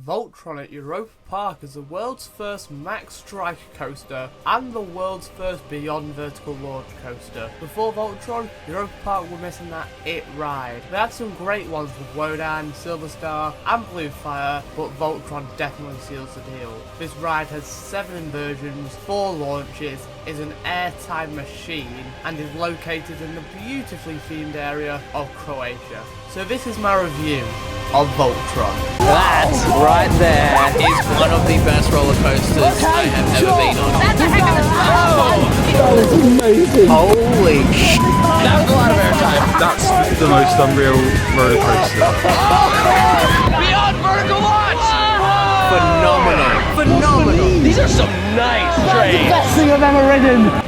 Voltron at Europa Park is the world's first max strike coaster and the world's first beyond vertical launch coaster. Before Voltron, Europa Park were missing that it ride. They had some great ones with Wodan, Silver Star and Blue Fire, but Voltron definitely seals the deal. This ride has 7 inversions, 4 launches, is an airtime machine and is located in the beautifully themed area of Croatia. So this is my review of Voltron. That right there is one of the best roller coasters I have ever been on. That's a heck of a That is amazing. Holy sh! That was a lot of airtime. That's the most unreal roller coaster. Beyond vertical launch! Phenomenal. Phenomenal. These are some nice trains. Best thing I've ever ridden.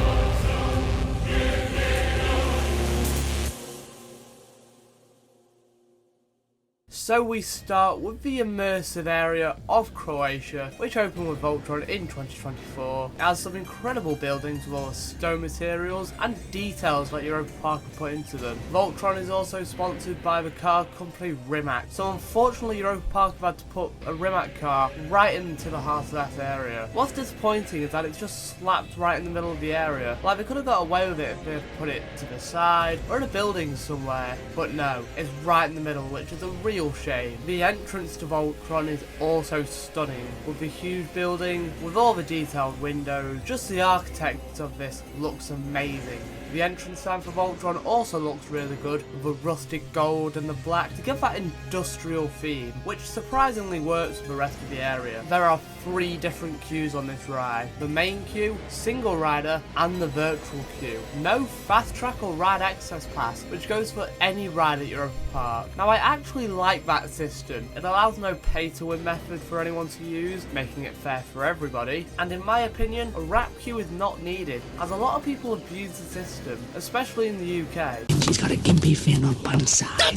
So we start with the immersive area of Croatia, which opened with Voltron in 2024. It has some incredible buildings with all the stone materials and details that Europa Park have put into them. Voltron is also sponsored by the car company Rimac, so unfortunately Europa Park have had to put a Rimac car right into the heart of that area. What's disappointing is that it's just slapped right in the middle of the area. Like, they could have got away with it if they had put it to the side or in a building somewhere, but no, it's right in the middle, which is a real shame. The entrance to Voltron is also stunning, with the huge building, with all the detailed windows. Just the architect of this looks amazing. The entrance sign for Voltron also looks really good, with the rustic gold and the black to give that industrial theme, which surprisingly works with the rest of the area. There are 3 different queues on this ride: the main queue, single rider, and the virtual queue. No fast track or ride access pass, which goes for any ride at Europa Park. Now, I actually like that system. It allows no pay to win method for anyone to use, making it fair for everybody, and in my opinion, a wrap queue is not needed, as a lot of people abuse the system, especially in the UK. He's got a gimpy fin on one side.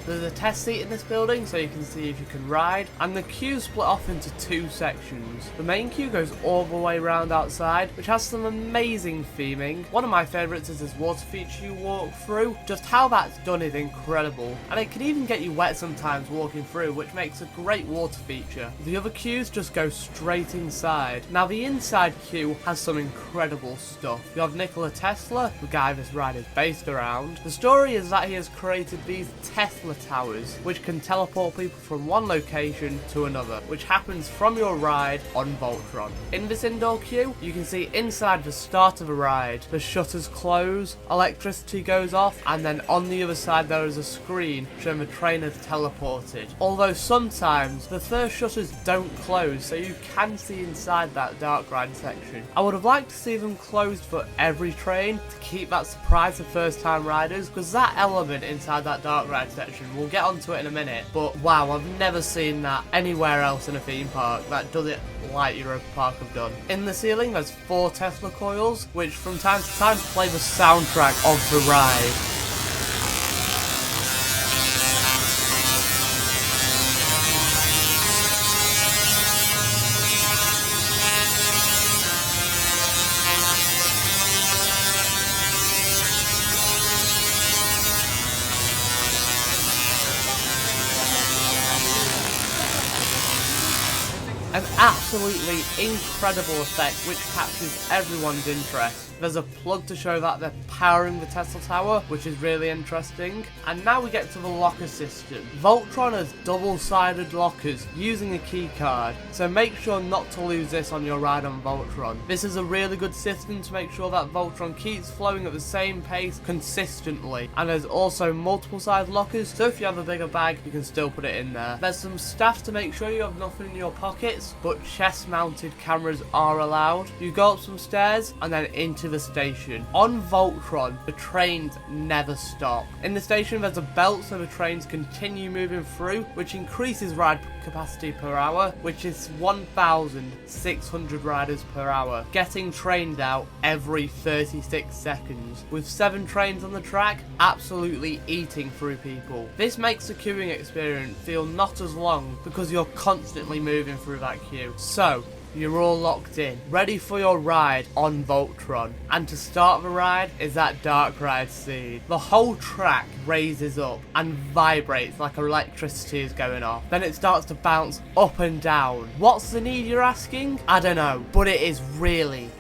There's a test seat in this building so you can see if you can ride, and the queue split off into 2 sections. The main queue goes all the way around outside, which has some amazing theming. One of my favourites is this water feature you walk through. Just how that's done is incredible, and it can even get you wet sometimes walking through, which makes a great water feature. The other queues just go straight inside. Now, the inside queue has some incredible stuff. You have Nikola Tesla, the guy this ride is based around. The story is that he has created these Tesla towers, which can teleport people from one location to another, which happens from your ride on Voltron. In this indoor queue, you can see inside the start of a ride, the shutters close, electricity goes off, and then on the other side there is a screen showing the train has teleported. Although sometimes the first shutters don't close, so you can see inside that dark ride section. I would have liked to see them closed for every train to keep that surprise for first time riders, because that element inside that dark ride section, we'll get onto it in a minute, but wow, I've never seen that anywhere else in a theme park that does it like Europa Park have done. In the ceiling there's 4 Tesla coils, which from time to time play the soundtrack of the ride. An absolutely incredible effect which captures everyone's interest. There's a plug to show that they're powering the Tesla Tower, which is really interesting. And now we get to the locker system. Voltron has double-sided lockers using a key card, so make sure not to lose this on your ride on Voltron. This is a really good system to make sure that Voltron keeps flowing at the same pace consistently. And there's also multiple size lockers, so if you have a bigger bag, you can still put it in there. There's some staff to make sure you have nothing in your pockets, but chest-mounted cameras are allowed. You go up some stairs and then into the station. On Voltron, the trains never stop. In the station, there's a belt so the trains continue moving through, which increases ride capacity per hour, which is 1,600 riders per hour, getting trained out every 36 seconds, with 7 trains on the track absolutely eating through people. This makes the queuing experience feel not as long because you're constantly moving through that queue. So, you're all locked in, ready for your ride on Voltron. And to start the ride is that dark ride scene. The whole track raises up and vibrates like electricity is going off. Then it starts to bounce up and down. What's the need, you're asking? I don't know, but it is really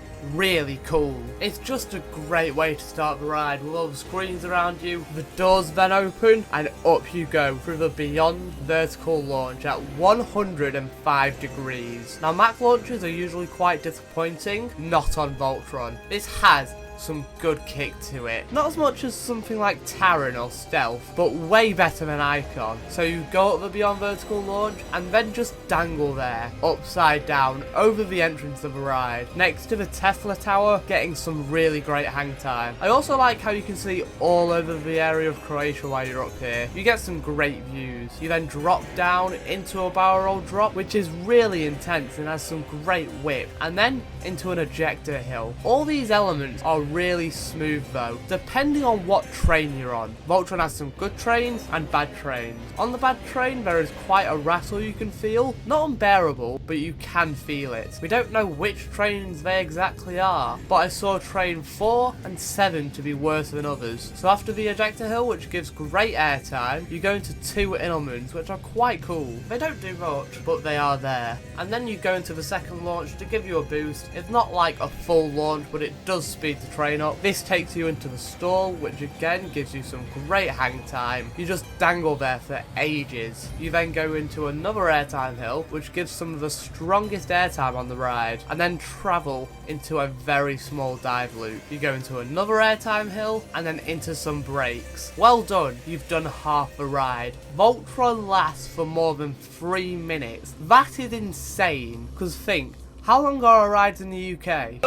cool. It's just a great way to start the ride with all the screens around you. The doors then open and up you go through the beyond vertical launch at 105 degrees. Now Mac launches are usually quite disappointing, not on Voltron. This has some good kick to it. Not as much as something like Terran or Stealth, but way better than Icon. So you go up the beyond vertical launch and then just dangle there, upside down, over the entrance of the ride, next to the Tesla Tower, getting some really great hang time. I also like how you can see all over the area of Croatia while you're up here. You get some great views. You then drop down into a barrel roll drop, which is really intense and has some great whip, and then into an ejector hill. All these elements are really smooth though, depending on what train you're on. Voltron has some good trains and bad trains. On the bad train there is quite a rattle you can feel, not unbearable, but you can feel it. We don't know which trains they exactly are, but I saw train 4 and 7 to be worse than others. So after the ejector hill, which gives great airtime, you go into 2 Inelmans, which are quite cool. They don't do much, but they are there. And then you go into the second launch to give you a boost. It's not like a full launch, but it does speed the train up. This takes you into the stall, which again gives you some great hang time. You just dangle there for ages. You then go into another airtime hill, which gives some of the strongest airtime on the ride, and then travel into a very small dive loop. You go into another airtime hill, and then into some brakes. Well done, you've done half the ride. Voltron lasts for more than 3 minutes. That is insane, because think, how long are our rides in the UK?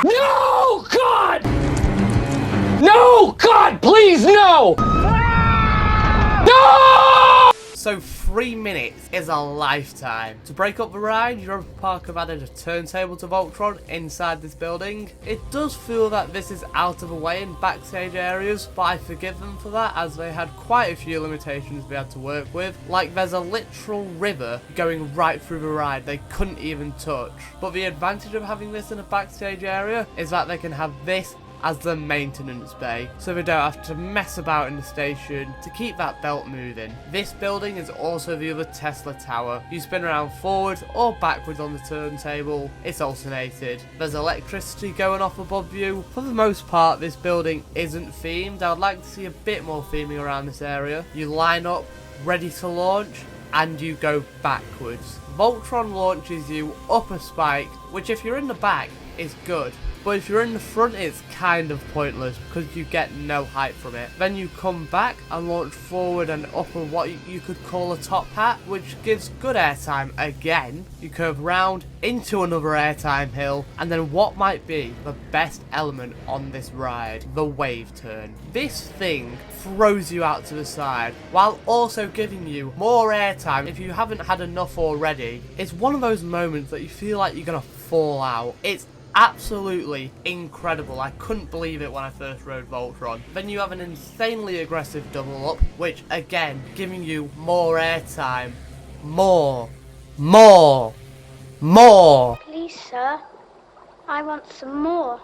No, God! No, God, please, no! No! So 3 minutes is a lifetime. To break up the ride, Europa Park have added a turntable to Voltron inside this building. It does feel that this is out of the way in backstage areas, but I forgive them for that as they had quite a few limitations they had to work with. Like there's a literal river going right through the ride they couldn't even touch. But the advantage of having this in a backstage area is that they can have this as the maintenance bay, so they don't have to mess about in the station to keep that belt moving. This building is also the other Tesla Tower. You spin around forward or backwards on the turntable, it's alternated. There's electricity going off above you. For the most part, this building isn't themed. I would like to see a bit more theming around this area. You line up, ready to launch, and you go backwards. Voltron launches you up a spike, which if you're in the back is good. But if you're in the front, it's kind of pointless because you get no height from it. Then you come back and launch forward and up on what you could call a top hat, which gives good airtime again. You curve round into another airtime hill, and then what might be the best element on this ride, the wave turn. This thing throws you out to the side while also giving you more airtime if you haven't had enough already. It's one of those moments that you feel like you're gonna fall out. It's absolutely incredible. I couldn't believe it when I first rode Voltron. Then you have an insanely aggressive double up, which again giving you more airtime. More. Please, sir, I want some more.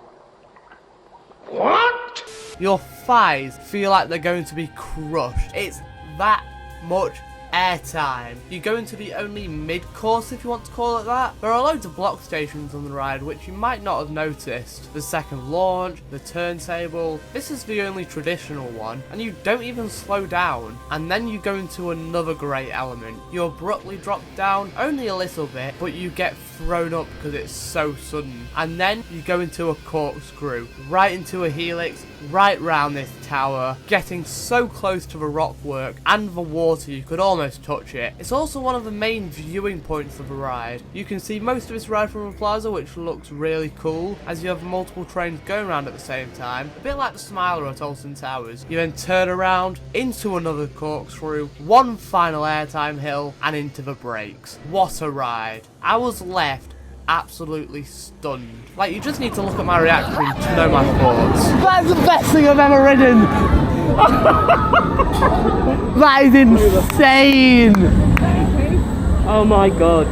What? Your thighs feel like they're going to be crushed. It's that much airtime. You go into the only mid-course, if you want to call it that. There are loads of block stations on the ride which you might not have noticed. The second launch, the turntable. This is the only traditional one, and you don't even slow down. And then you go into another great element. You abruptly drop down only a little bit, but you get thrown up because it's so sudden. And then you go into a corkscrew, right into a helix, right round this tower, getting so close to the rock work and the water you could almost touch it. It's also one of the main viewing points of the ride. You can see most of this ride from the plaza, which looks really cool as you have multiple trains going around at the same time, a bit like the Smiler at Alton Towers. You then turn around into another corkscrew, one final airtime hill, and into the brakes. What a ride. I was left absolutely stunned. Like, you just need to look at my reaction to know my thoughts. That's the best thing I've ever ridden! That is insane! Oh my god.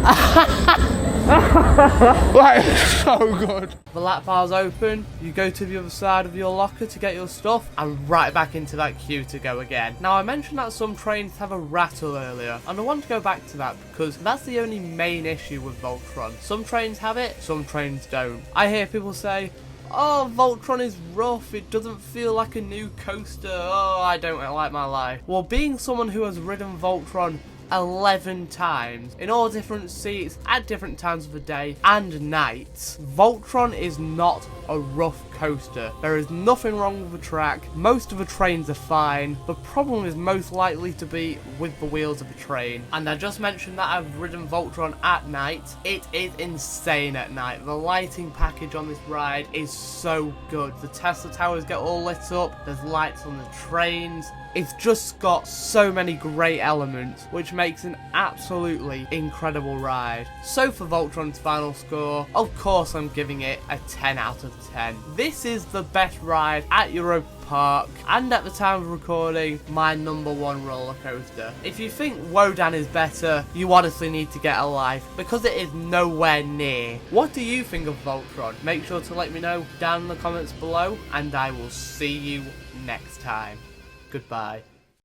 Like, so good. The lap bar's open, you go to the other side of your locker to get your stuff, and right back into that queue to go again. Now, I mentioned that some trains have a rattle earlier, and I want to go back to that because that's the only main issue with Voltron. Some trains have it, some trains don't. I hear people say, oh, Voltron is rough, it doesn't feel like a new coaster, oh, I don't like my life. Well, being someone who has ridden Voltron 11 times in all different seats at different times of the day and night, Voltron is not a rough coaster. There is nothing wrong with the track. Most of the trains are fine. The problem is most likely to be with the wheels of the train. And I just mentioned that I've ridden Voltron at night. It is insane at night. The lighting package on this ride is so good. The Tesla towers get all lit up. There's lights on the trains. It's just got so many great elements, which makes an absolutely incredible ride. So for Voltron's final score, of course I'm giving it a 10 out of 10. This is the best ride at Europa Park, and at the time of recording, my #1 roller coaster. If you think Wodan is better, you honestly need to get a life, because it is nowhere near. What do you think of Voltron? Make sure to let me know down in the comments below, and I will see you next time. Goodbye.